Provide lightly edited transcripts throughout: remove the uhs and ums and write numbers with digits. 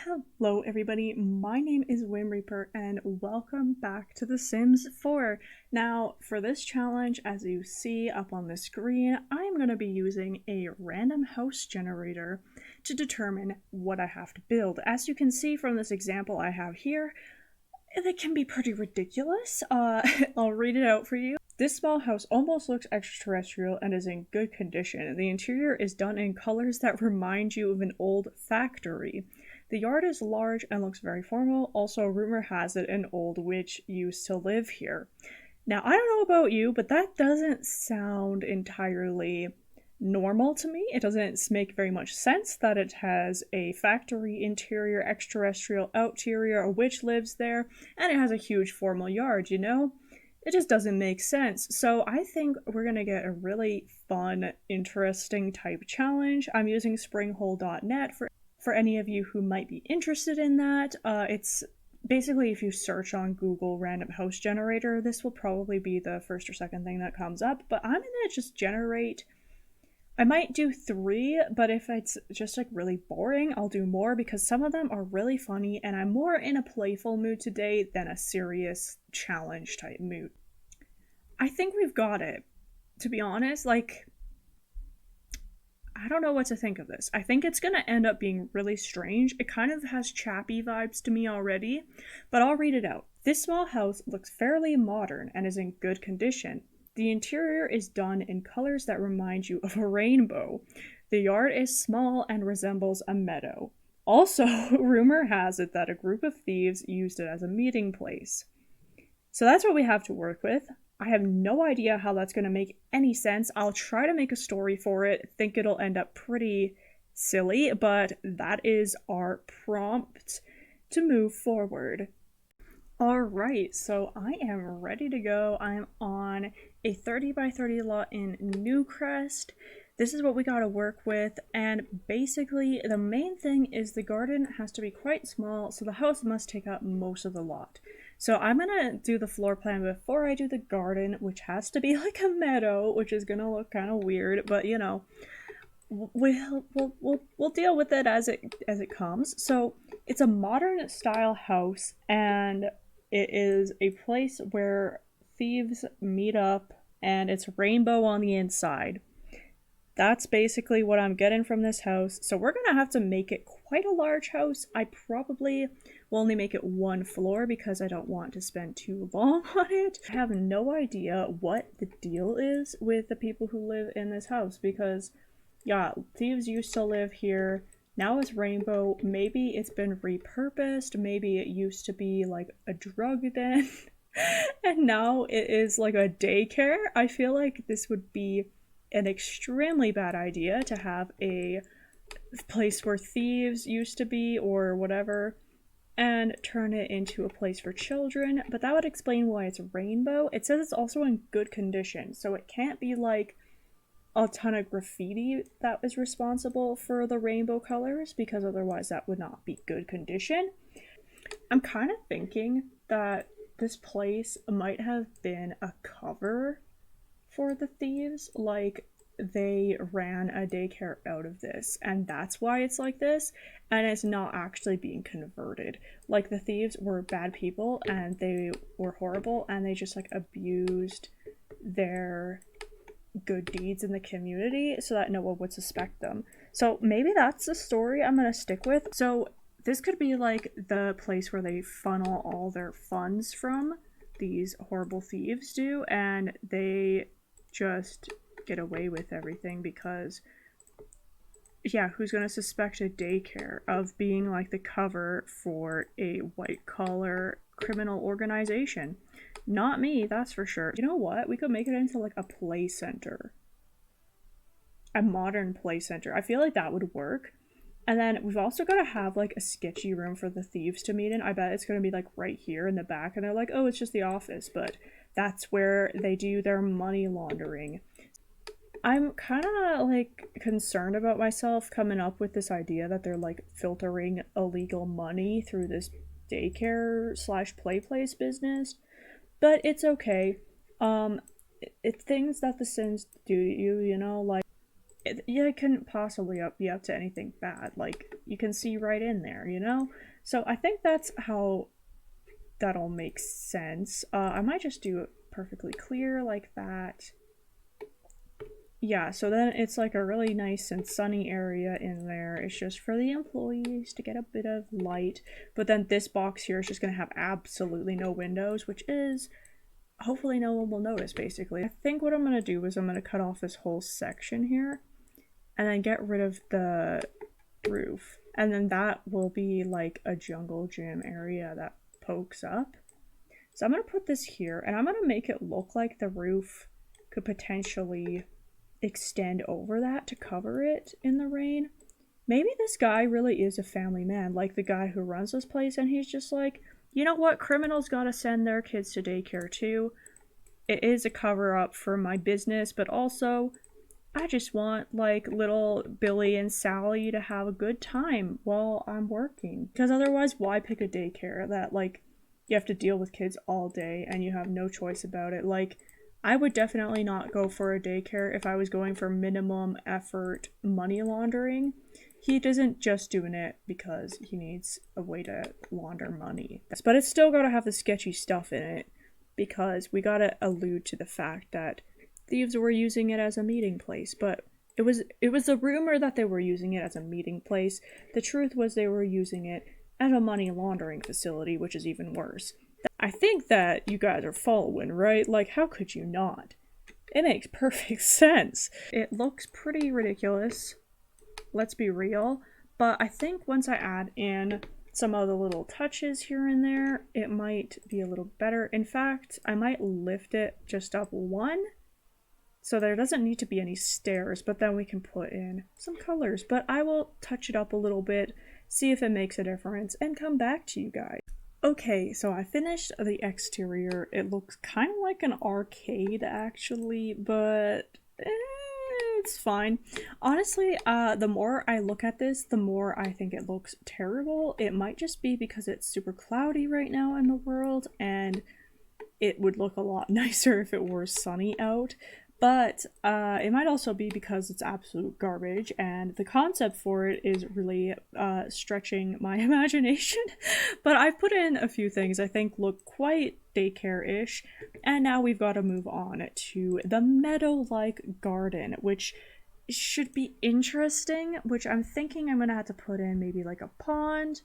Hello everybody, my name is whimreaper and welcome back to The Sims 4. Now for this challenge, as you see up on the screen, I'm going to be using a random house generator to determine what I have to build. As you can see from this example I have here, it can be pretty ridiculous. I'll read it out for you. This small house almost looks extraterrestrial and is in good condition. The interior is done in colors that remind you of an old factory. The yard is large and looks very formal. Also, rumor has it an old witch used to live here. Now, I don't know about you, but that doesn't sound entirely normal to me. It doesn't make very much sense that it has a factory interior, extraterrestrial outerior, a witch lives there, and it has a huge formal yard, you know? It just doesn't make sense. So I think we're gonna get a really fun, interesting type challenge. I'm using springhole.net for any of you who might be interested in that. It's basically, if you search on Google random house generator, this will probably be the first or second thing that comes up, but I'm gonna just generate. I might do 3, but if it's just like really boring, I'll do more because some of them are really funny and I'm more in a playful mood today than a serious challenge type mood. I think we've got it, to be honest. Like, I don't know what to think of this. I think it's gonna end up being really strange. It kind of has Chappie vibes to me already, but I'll read it out. This small house looks fairly modern and is in good condition. The interior is done in colors that remind you of a rainbow. The yard is small and resembles a meadow. Also, rumor has it that a group of thieves used it as a meeting place. So that's what we have to work with. I have no idea how that's going to make any sense. I'll try to make a story for it. Think it'll end up pretty silly, but that is our prompt to move forward. Alright, so I am ready to go. I'm on a 30 by 30 lot in Newcrest. This is what we gotta work with, and basically the main thing is the garden has to be quite small, so the house must take up most of the lot. So I'm gonna do the floor plan before I do the garden, which has to be like a meadow, which is gonna look kind of weird, but you know, we'll deal with it as it comes. So it's a modern style house, and it is a place where thieves meet up, and it's rainbow on the inside. That's basically what I'm getting from this house. So we're gonna have to make it quite a large house. I probably will only make it 1 floor because I don't want to spend too long on it. I have no idea what the deal is with the people who live in this house because, yeah, thieves used to live here. Now it's rainbow. Maybe it's been repurposed. Maybe it used to be like a drug den. And now it is like a daycare. I feel like this would be an extremely bad idea to have a place where thieves used to be or whatever and turn it into a place for children, but that would explain why it's rainbow. It says it's also in good condition, so it can't be like a ton of graffiti that is responsible for the rainbow colors, because otherwise that would not be good condition. I'm kind of thinking that this place might have been a cover for the thieves, like they ran a daycare out of this and that's why it's like this, and it's not actually being converted. Like the thieves were bad people and they were horrible and they just like abused their good deeds in the community so that no one would suspect them. So maybe that's the story I'm gonna stick with. So this could be like the place where they funnel all their funds from, these horrible thieves do, and they just get away with everything because, yeah, who's gonna suspect a daycare of being like the cover for a white collar criminal organization? Not me, that's for sure. You know what? We could make it into like a play center. A modern play center. I feel like that would work. And then we've also got to have like a sketchy room for the thieves to meet in. I bet it's going to be like right here in the back, and they're like, oh, it's just the office, but that's where they do their money laundering. I'm kind of like concerned about myself coming up with this idea that they're like filtering illegal money through this daycare slash play place business, but it's okay. It's things that the Sims do to you, you know, like it couldn't possibly be up to anything bad. Like, you can see right in there, you know? So I think that's how that'll make sense. I might just do it perfectly clear like that. Yeah, so then it's like a really nice and sunny area in there. It's just for the employees to get a bit of light. But then this box here is just going to have absolutely no windows, which is hopefully no one will notice, basically. I think what I'm going to do is I'm going to cut off this whole section here and then get rid of the roof. And then that will be like a jungle gym area that pokes up. So I'm going to put this here and I'm going to make it look like the roof could potentially extend over that to cover it in the rain. Maybe this guy really is a family man, like the guy who runs this place, and he's just like, you know what, criminals gotta send their kids to daycare too. It is a cover-up for my business, but also I just want like little Billy and Sally to have a good time while I'm working. Because otherwise, why pick a daycare that like you have to deal with kids all day and you have no choice about it? Like, I would definitely not go for a daycare if I was going for minimum effort money laundering. He isn't just doing it because he needs a way to launder money. But it's still gotta have the sketchy stuff in it because we gotta allude to the fact that thieves were using it as a meeting place. But it was a rumor that they were using it as a meeting place. The truth was they were using it as a money laundering facility, which is even worse. I think that you guys are following, right? Like, how could you not? It makes perfect sense. It looks pretty ridiculous, let's be real, but I think once I add in some of the little touches here and there, it might be a little better. In fact, I might lift it just up one, so there doesn't need to be any stairs, but then we can put in some colors. But I will touch it up a little bit, see if it makes a difference, and come back to you guys. Okay, so I finished the exterior. It looks kind of like an arcade, actually, but it's fine. Honestly, the more I look at this, the more I think it looks terrible. It might just be because it's super cloudy right now in the world, and it would look a lot nicer if it were sunny out. But it might also be because it's absolute garbage, and the concept for it is really stretching my imagination. But I've put in a few things I think look quite daycare-ish, and now we've got to move on to the meadow-like garden, which should be interesting, which I'm thinking I'm gonna have to put in maybe like a pond.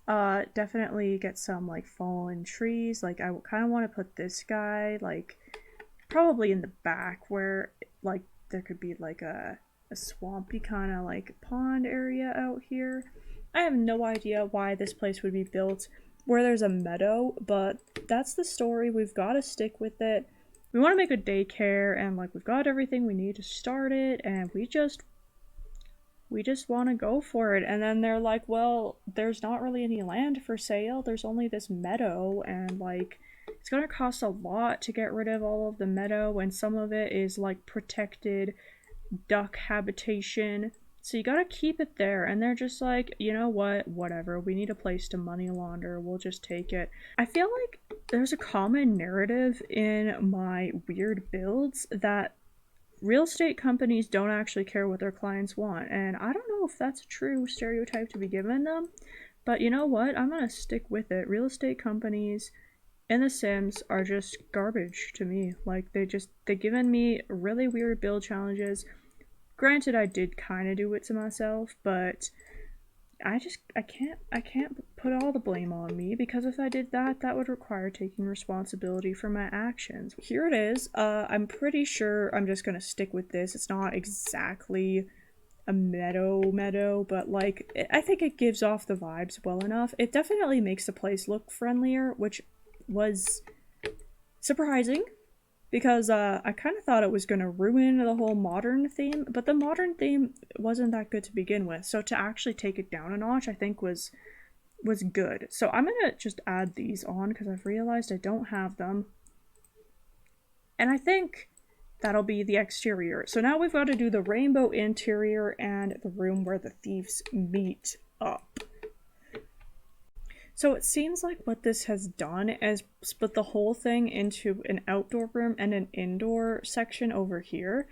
Definitely get some like fallen trees. Like, I kind of want to put this guy like probably in the back where like there could be like a swampy kind of like pond area out here. I have no idea why this place would be built where there's a meadow, but that's the story. We've got to stick with it. We want to make a daycare, and like we've got everything we need to start it, and we just want to go for it. And then they're like, well, there's not really any land for sale. There's only this meadow, and like it's gonna cost a lot to get rid of all of the meadow, and some of it is like protected duck habitation. So you gotta keep it there. And they're just like, you know what, whatever. We need a place to money launder. We'll just take it. I feel like there's a common narrative in my weird builds that real estate companies don't actually care what their clients want. And I don't know if that's a true stereotype to be given them, but you know what? I'm gonna stick with it. Real estate companies in The Sims are just garbage to me. Like, they've given me really weird build challenges. Granted, I did kind of do it to myself, but I can't put all the blame on me, because if I did that, that would require taking responsibility for my actions. Here it is. I'm pretty sure I'm just gonna stick with this. It's not exactly a meadow, but like, I think it gives off the vibes well enough. It definitely makes the place look friendlier, which was surprising, because I kind of thought it was going to ruin the whole modern theme, but the modern theme wasn't that good to begin with, so to actually take it down a notch I think was good. So I'm going to just add these on because I've realized I don't have them, and I think that'll be the exterior. So now we've got to do the rainbow interior and the room where the thieves meet up. So it seems like what this has done is split the whole thing into an outdoor room and an indoor section over here.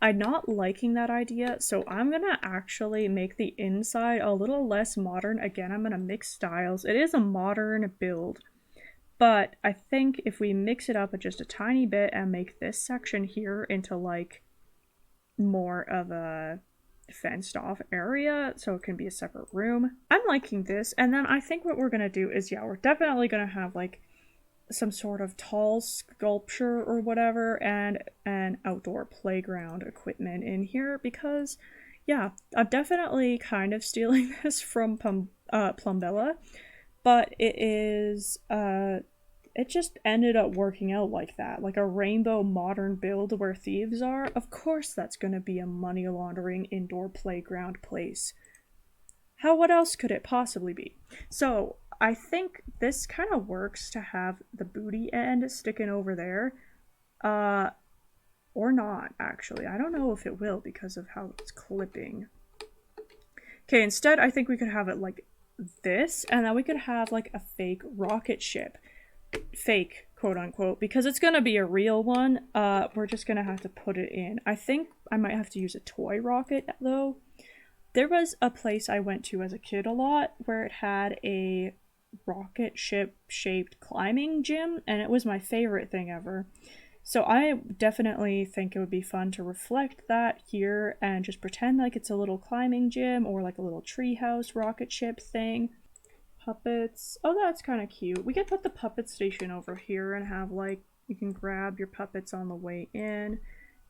I'm not liking that idea, so I'm gonna actually make the inside a little less modern. Again, I'm gonna mix styles. It is a modern build, but I think if we mix it up just a tiny bit and make this section here into like more of a fenced off area so it can be a separate room, I'm liking this. And then I think what we're gonna do is, yeah, we're definitely gonna have like some sort of tall sculpture or whatever and an outdoor playground equipment in here because, yeah, I'm definitely kind of stealing this from Plumbella, but it just ended up working out like that, like a rainbow modern build where thieves are. Of course that's going to be a money laundering indoor playground place. What else could it possibly be? So I think this kind of works to have the booty end sticking over there. Or not, actually. I don't know if it will because of how it's clipping. Okay, instead I think we could have it like this, and then we could have like a fake rocket ship. Fake, quote unquote, because it's gonna be a real one. We're just gonna have to put it in. I think I might have to use a toy rocket, though. There was a place I went to as a kid a lot where it had a rocket ship shaped climbing gym, and it was my favorite thing ever. So I definitely think it would be fun to reflect that here and just pretend like it's a little climbing gym or like a little treehouse rocket ship thing. Puppets. Oh, that's kind of cute. We could put the puppet station over here and have like, you can grab your puppets on the way in,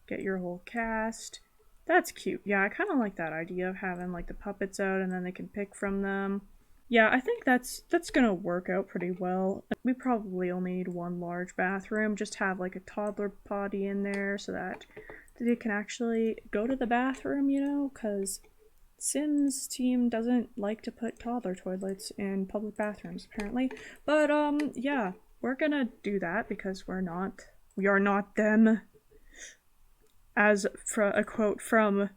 get your whole cast. That's cute. Yeah, I kind of like that idea of having like the puppets out and then they can pick from them. Yeah, I think that's gonna work out pretty well. We probably only need one large bathroom. Just have like a toddler potty in there so that they can actually go to the bathroom, you know, because Sims team doesn't like to put toddler toilets in public bathrooms, apparently. But yeah, we're gonna do that because we are not them. As for a quote from,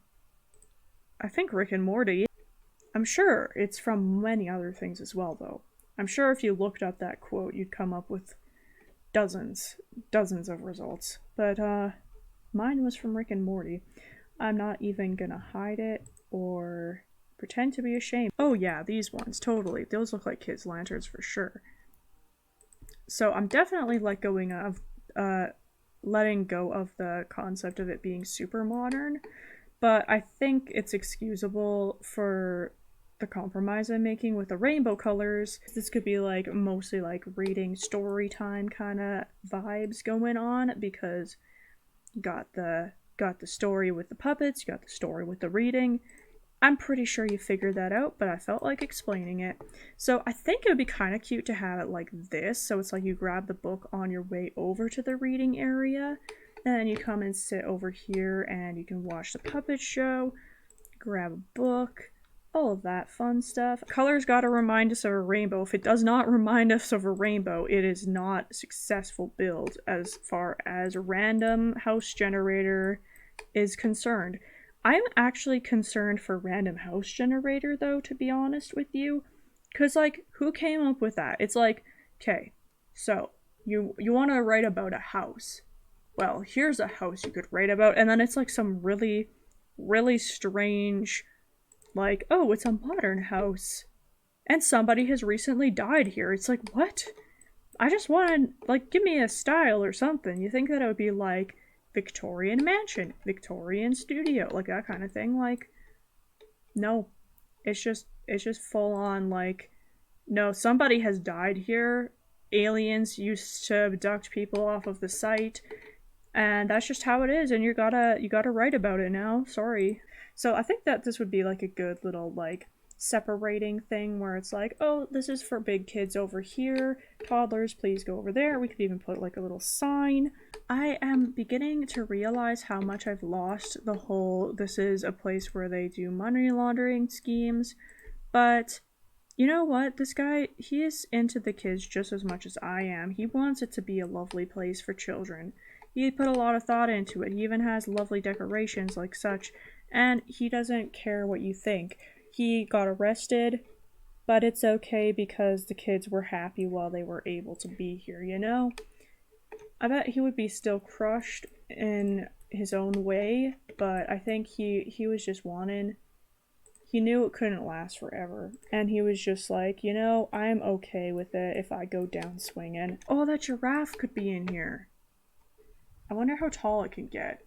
I think, Rick and Morty. I'm sure it's from many other things as well, though. I'm sure if you looked up that quote, you'd come up with dozens of results. But mine was from Rick and Morty. I'm not even gonna hide it or pretend to be ashamed. Oh yeah, these ones, totally. Those look like kids' lanterns for sure. So I'm definitely letting go of the concept of it being super modern, but I think it's excusable for the compromise I'm making with the rainbow colors. This could be like mostly like reading story time kind of vibes going on because you got the story with the puppets, you got the story with the reading. I'm pretty sure you figured that out, but I felt like explaining it. So I think it would be kind of cute to have it like this. So it's like you grab the book on your way over to the reading area, then you come and sit over here and you can watch the puppet show, grab a book, all of that fun stuff. Colors gotta remind us of a rainbow. If it does not remind us of a rainbow, it is not a successful build as far as random house generator is concerned. I'm actually concerned for random house generator though, to be honest with you. Cause like, who came up with that? It's like, okay, so you want to write about a house. Well, here's a house you could write about, and then it's like some really, really strange, like, oh, it's a modern house, and somebody has recently died here. It's like, what? I just want to, like, give me a style or something. You think that it would be like Victorian mansion, Victorian studio, like that kind of thing. Like, no, it's just full on like, no, somebody has died here. Aliens used to abduct people off of the site, and that's just how it is. And you gotta write about it now. Sorry. So I think that this would be like a good little like separating thing where it's like, oh, this is for big kids over here, toddlers please go over there. We could even put like a little sign. I am beginning to realize how much I've lost the whole this is a place where they do money laundering schemes, but you know what, this guy, he is into the kids just as much as I am. He wants it to be a lovely place for children. He put a lot of thought into it. He even has lovely decorations like such, and he doesn't care what you think. He got arrested, but it's okay because the kids were happy while they were able to be here, you know? I bet he would be still crushed in his own way, but I think he was just wanting, he knew it couldn't last forever, and he was just like, you know, I'm okay with it if I go down swinging. Oh, that giraffe could be in here. I wonder how tall it can get.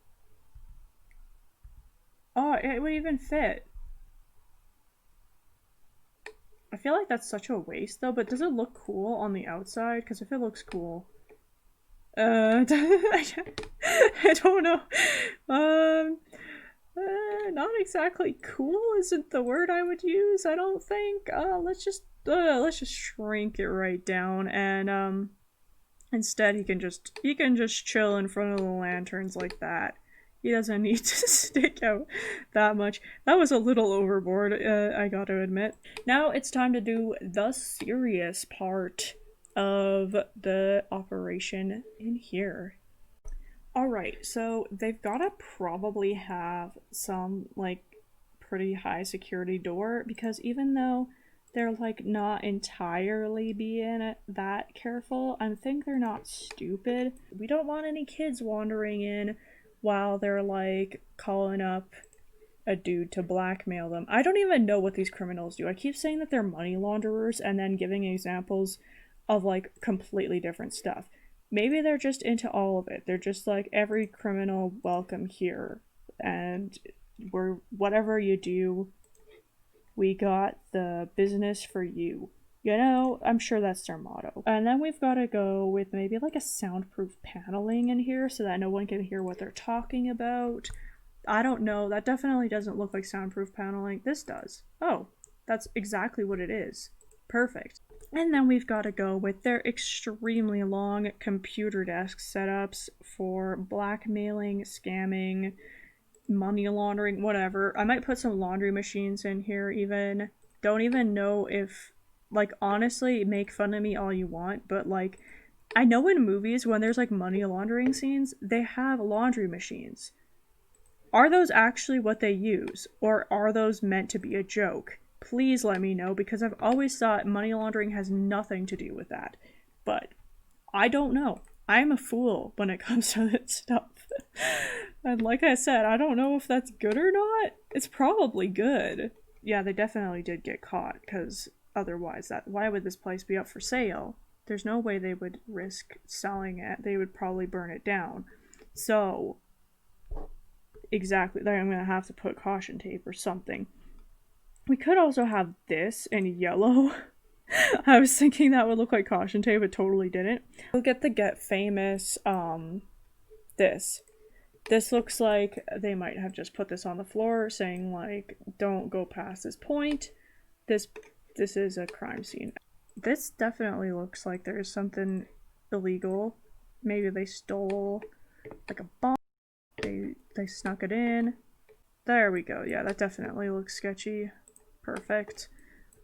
Oh, it would even fit. I feel like that's such a waste though, but does it look cool on the outside? Because if it looks cool... I don't know. Not exactly cool isn't the word I would use, I don't think. Let's just shrink it right down, and instead he can just chill in front of the lanterns like that. He doesn't need to stick out that much. That was a little overboard, I gotta admit. Now it's time to do the serious part of the operation in here. Alright, so they've gotta probably have some, like, pretty high security door, because even though they're, like, not entirely being that careful, I think they're not stupid. We don't want any kids wandering in while they're, like, calling up a dude to blackmail them. I don't even know what these criminals do. I keep saying that they're money launderers and then giving examples of, like, completely different stuff. Maybe they're just into all of it. They're just like, every criminal welcome here, and we're, whatever you do, we got the business for you. You know, I'm sure that's their motto. And then we've got to go with maybe like a soundproof paneling in here so that no one can hear what they're talking about. I don't know, that definitely doesn't look like soundproof paneling. This does. Oh, that's exactly what it is. Perfect. And then we've got to go with their extremely long computer desk setups for blackmailing, scamming, money laundering, whatever. I might put some laundry machines in here even. Don't even know if, like, honestly, make fun of me all you want, but like, I know in movies when there's like money laundering scenes, they have laundry machines. Are those actually what they use, or are those meant to be a joke? Please let me know, because I've always thought money laundering has nothing to do with that. But I don't know. I'm a fool when it comes to this stuff. And like I said, I don't know if that's good or not. It's probably good. Yeah, they definitely did get caught, because otherwise, why would this place be up for sale? There's no way they would risk selling it. They would probably burn it down. So, exactly, I'm gonna have to put caution tape or something. We could also have this in yellow. I was thinking that would look like caution tape, but totally didn't. We'll get the Get Famous, this. This looks like they might have just put this on the floor saying, like, don't go past this point. This is a crime scene. This definitely looks like there's something illegal. Maybe they stole, like, a bomb. They snuck it in. There we go. Yeah, that definitely looks sketchy. Perfect.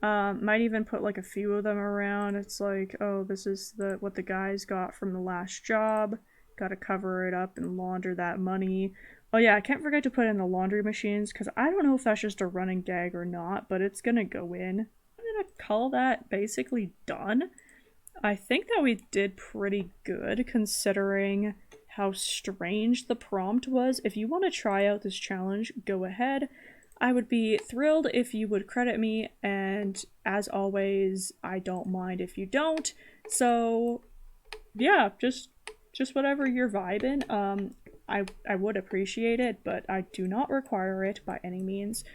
Might even put like a few of them around. It's like, oh, this is what the guys got from the last job. Gotta cover it up and launder that money. Oh yeah, I can't forget to put in the laundry machines, because I don't know if that's just a running gag or not, but it's gonna go in. I'm gonna call that basically done. I think that we did pretty good considering how strange the prompt was. If you want to try out this challenge, go ahead. I would be thrilled if you would credit me, and as always, I don't mind if you don't. So yeah, just whatever you're vibing. I would appreciate it, but I do not require it by any means.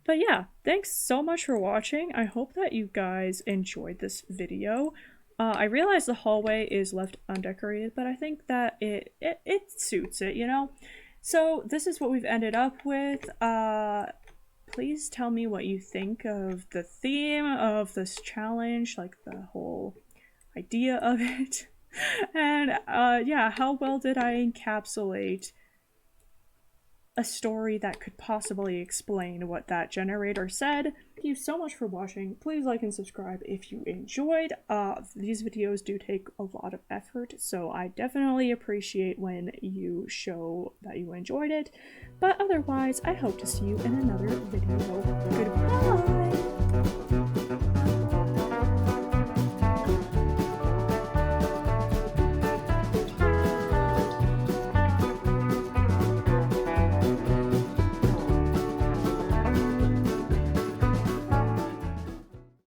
But yeah, thanks so much for watching. I hope that you guys enjoyed this video. I realize the hallway is left undecorated, but I think that it suits it, you know? So this is what we've ended up with. Please tell me what you think of the theme of this challenge, like the whole idea of it. And yeah, how well did I encapsulate a story that could possibly explain what that generator said? Thank you so much for watching. Please like and subscribe if you enjoyed. These videos do take a lot of effort, so I definitely appreciate when you show that you enjoyed it. But otherwise, I hope to see you in another video. Goodbye!